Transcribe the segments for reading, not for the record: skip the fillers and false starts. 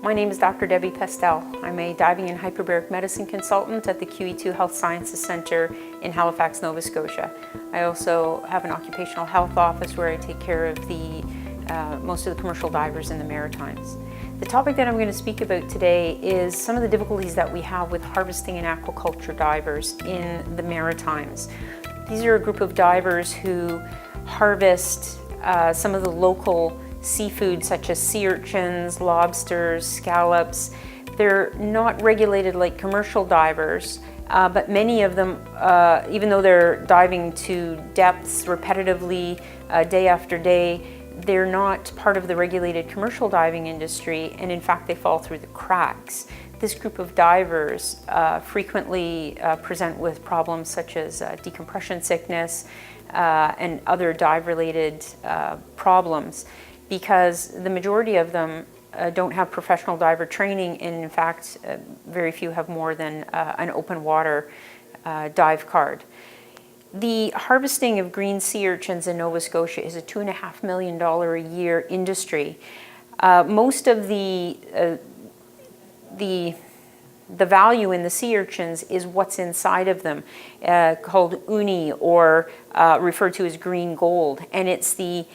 My name is Dr. Debbie Pestell. I'm a diving and hyperbaric medicine consultant at the QE2 Health Sciences Centre in Halifax, Nova Scotia. I also have an occupational health office where I take care of most of the commercial divers in the Maritimes. The topic that I'm going to speak about today is some of the difficulties that we have with harvesting and aquaculture divers in the Maritimes. These are a group of divers who harvest some of the local seafood such as sea urchins, lobsters, scallops. They're not regulated like commercial divers, but many of them, even though they're diving to depths repetitively day after day, they're not part of the regulated commercial diving industry, and in fact they fall through the cracks. This group of divers frequently present with problems such as decompression sickness and other dive-related problems, because the majority of them don't have professional diver training, and in fact very few have more than an open water dive card. The harvesting of green sea urchins in Nova Scotia is a $2.5 million a year industry. Most of the value in the sea urchins is what's inside of them, called uni, or referred to as green gold, and it's the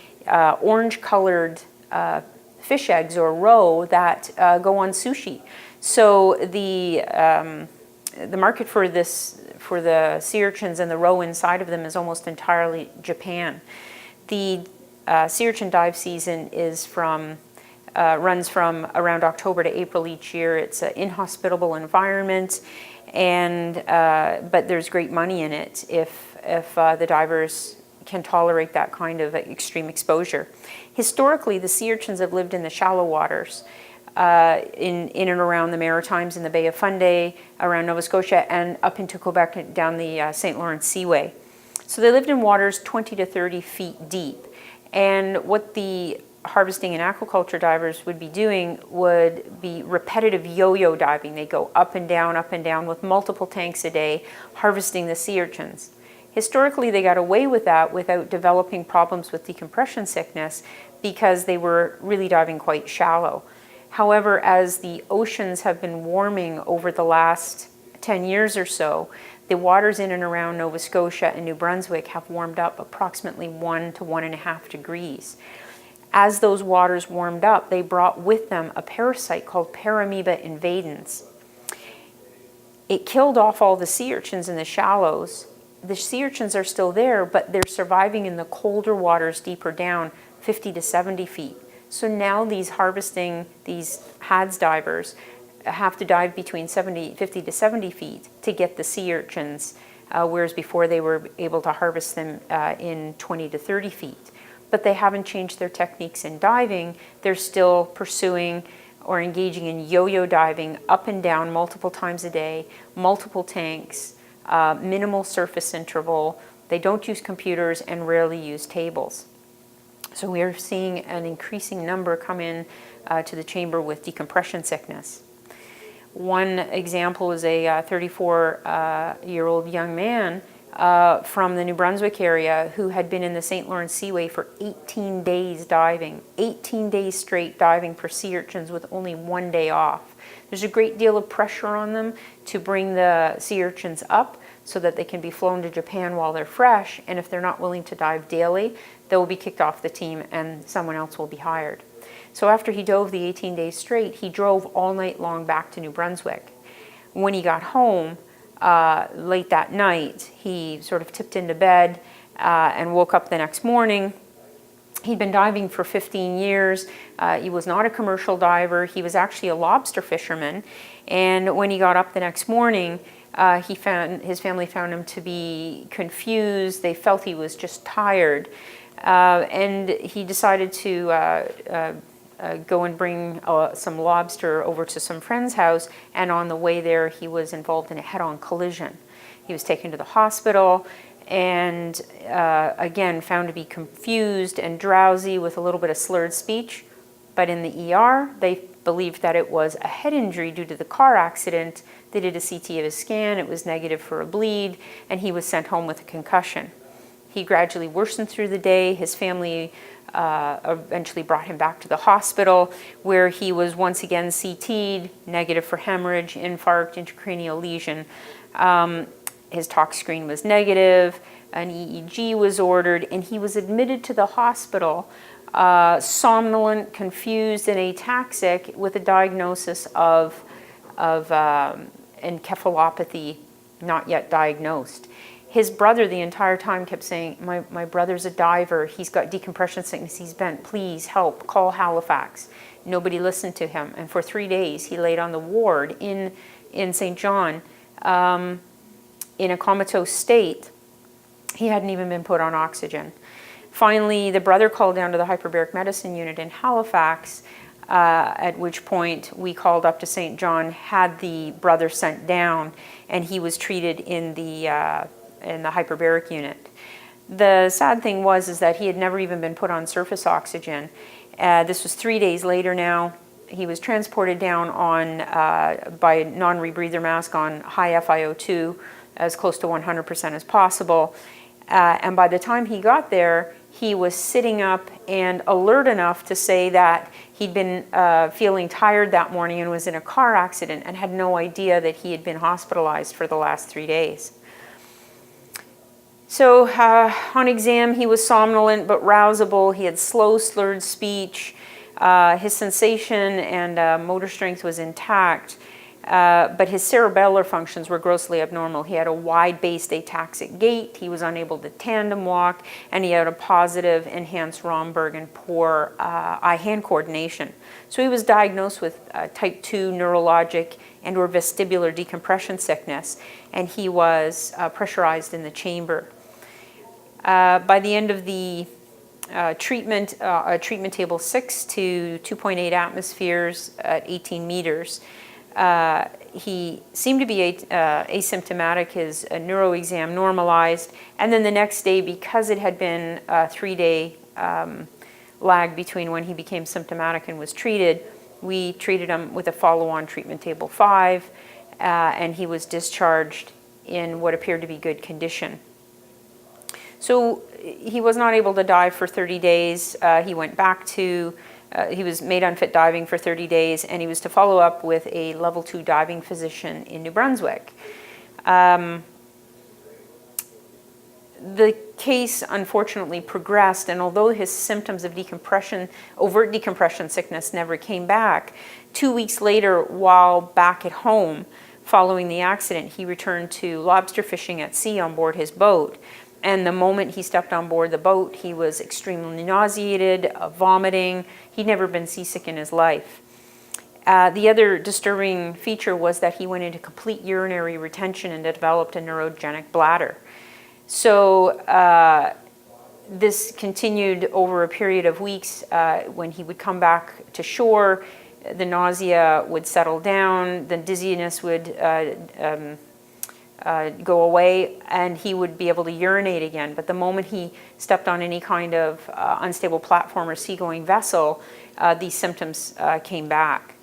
orange-colored fish eggs or roe that go on sushi. So the market for the sea urchins and the roe inside of them is almost entirely Japan. The sea urchin dive season is runs from around October to April each year. It's an inhospitable environment, but there's great money in it if the divers can tolerate that kind of extreme exposure. Historically, the sea urchins have lived in the shallow waters in and around the Maritimes, in the Bay of Fundy, around Nova Scotia, and up into Quebec and down the St. Lawrence Seaway. So they lived in waters 20 to 30 feet deep. And what the harvesting and aquaculture divers would be doing would be repetitive yo-yo diving. They go up and down with multiple tanks a day, harvesting the sea urchins. Historically, they got away with that without developing problems with decompression sickness because they were really diving quite shallow. However, as the oceans have been warming over the last 10 years or so, the waters in and around Nova Scotia and New Brunswick have warmed up approximately 1 to 1.5 degrees. As those waters warmed up, they brought with them a parasite called Paramoeba invadens. It killed off all the sea urchins in the shallows. The sea urchins are still there, but they're surviving in the colder waters deeper down, 50 to 70 feet. So now these HADS divers have to dive between 50 to 70 feet to get the sea urchins, whereas before they were able to harvest them in 20 to 30 feet. But they haven't changed their techniques in diving. They're still pursuing or engaging in yo-yo diving up and down multiple times a day, multiple tanks, minimal surface interval. They don't use computers and rarely use tables. So we are seeing an increasing number come in to the chamber with decompression sickness. One example is a 34-year-old young man from the New Brunswick area who had been in the St. Lawrence Seaway for 18 days diving, 18 days straight diving for sea urchins with only 1 day off. There's a great deal of pressure on them to bring the sea urchins up so that they can be flown to Japan while they're fresh, and if they're not willing to dive daily, they will be kicked off the team and someone else will be hired. So after he dove the 18 days straight, he drove all night long back to New Brunswick. When he got home late that night, he sort of tipped into bed and woke up the next morning. He'd been diving for 15 years. He was not a commercial diver. He was actually a lobster fisherman. And when he got up the next morning, his family found him to be confused. They felt he was just tired. And he decided to go and bring some lobster over to some friend's house, and on the way there he was involved in a head-on collision. He was taken to the hospital and again found to be confused and drowsy with a little bit of slurred speech, but in the ER they believed that it was a head injury due to the car accident. They did a CT of his scan, it was negative for a bleed, and he was sent home with a concussion. He gradually worsened through the day. His family eventually brought him back to the hospital, where he was once again CT'd, negative for hemorrhage, infarct, intracranial lesion. His tox screen was negative, an EEG was ordered, and he was admitted to the hospital somnolent, confused, and ataxic, with a diagnosis of encephalopathy not yet diagnosed. His brother the entire time kept saying, my brother's a diver, he's got decompression sickness, he's bent, please help, call Halifax. Nobody listened to him, and for 3 days he laid on the ward in St. John in a comatose state. He hadn't even been put on oxygen. Finally, the brother called down to the hyperbaric medicine unit in Halifax, at which point we called up to St. John, had the brother sent down, and he was treated in the hyperbaric unit. The sad thing was that he had never even been put on surface oxygen. This was 3 days later now. He was transported down on by non-rebreather mask on high FiO2, as close to 100% as possible. And by the time he got there, he was sitting up and alert enough to say that he'd been feeling tired that morning and was in a car accident, and had no idea that he had been hospitalized for the last 3 days. So on exam, he was somnolent but rousable. He had slow, slurred speech. His sensation and motor strength was intact, but his cerebellar functions were grossly abnormal. He had a wide-based ataxic gait. He was unable to tandem walk, and he had a positive enhanced Romberg and poor eye-hand coordination. So he was diagnosed with type 2 neurologic and or vestibular decompression sickness, and he was pressurized in the chamber. By the end of the treatment table 6 to 2.8 atmospheres at 18 meters, he seemed to be asymptomatic. His neuro exam normalized, and then the next day, because it had been a 3-day lag between when he became symptomatic and was treated, we treated him with a follow-on treatment table 5, and he was discharged in what appeared to be good condition. So he was not able to dive for 30 days. He went back to, he was made unfit diving for 30 days, and he was to follow up with a level 2 diving physician in New Brunswick. The case unfortunately progressed, and although his symptoms of decompression, overt decompression sickness, never came back, 2 weeks later, while back at home following the accident, he returned to lobster fishing at sea on board his boat. And the moment he stepped on board the boat, he was extremely nauseated, vomiting. He'd never been seasick in his life. The other disturbing feature was that he went into complete urinary retention and developed a neurogenic bladder. So this continued over a period of weeks. When he would come back to shore, the nausea would settle down, the dizziness would go away, and he would be able to urinate again. But the moment he stepped on any kind of unstable platform or seagoing vessel, these symptoms came back.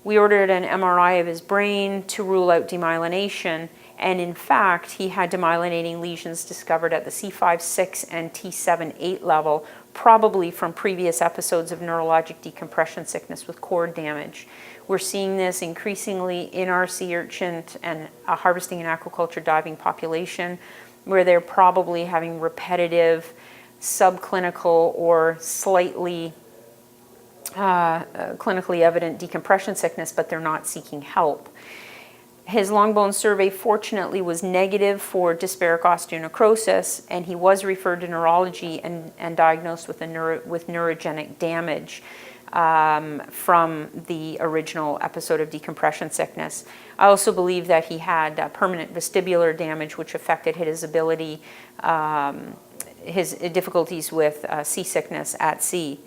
We ordered an MRI of his brain to rule out demyelination, and in fact, he had demyelinating lesions discovered at the C5-6 and T7-8 level, probably from previous episodes of neurologic decompression sickness with cord damage. We're seeing this increasingly in our sea urchin and harvesting and aquaculture diving population, where they're probably having repetitive, subclinical, or slightly clinically evident decompression sickness, but they're not seeking help. His long bone survey fortunately was negative for dysbaric osteonecrosis, and he was referred to neurology and diagnosed with neurogenic damage from the original episode of decompression sickness. I also believe that he had permanent vestibular damage, which affected his ability, his difficulties with seasickness at sea.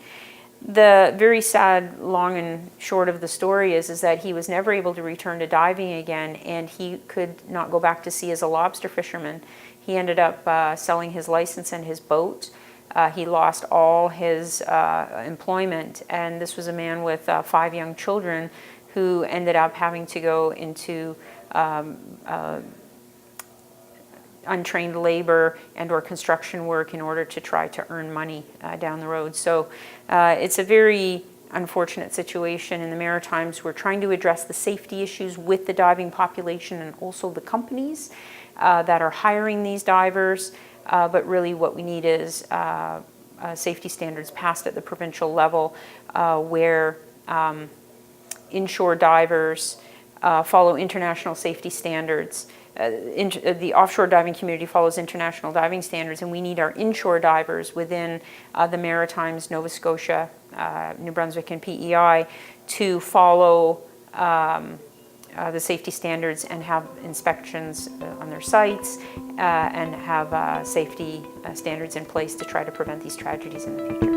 The very sad long and short of the story is that he was never able to return to diving again, and he could not go back to sea as a lobster fisherman. He ended up selling his license and his boat. He lost all his employment, and this was a man with 5 young children who ended up having to go into untrained labor and or construction work in order to try to earn money down the road. So it's a very unfortunate situation in the Maritimes. We're trying to address the safety issues with the diving population and also the companies that are hiring these divers, but really what we need is safety standards passed at the provincial level where inshore divers follow international safety standards. The offshore diving community follows international diving standards, and we need our inshore divers within the Maritimes, Nova Scotia, New Brunswick, and PEI to follow the safety standards and have inspections on their sites and have safety standards in place to try to prevent these tragedies in the future.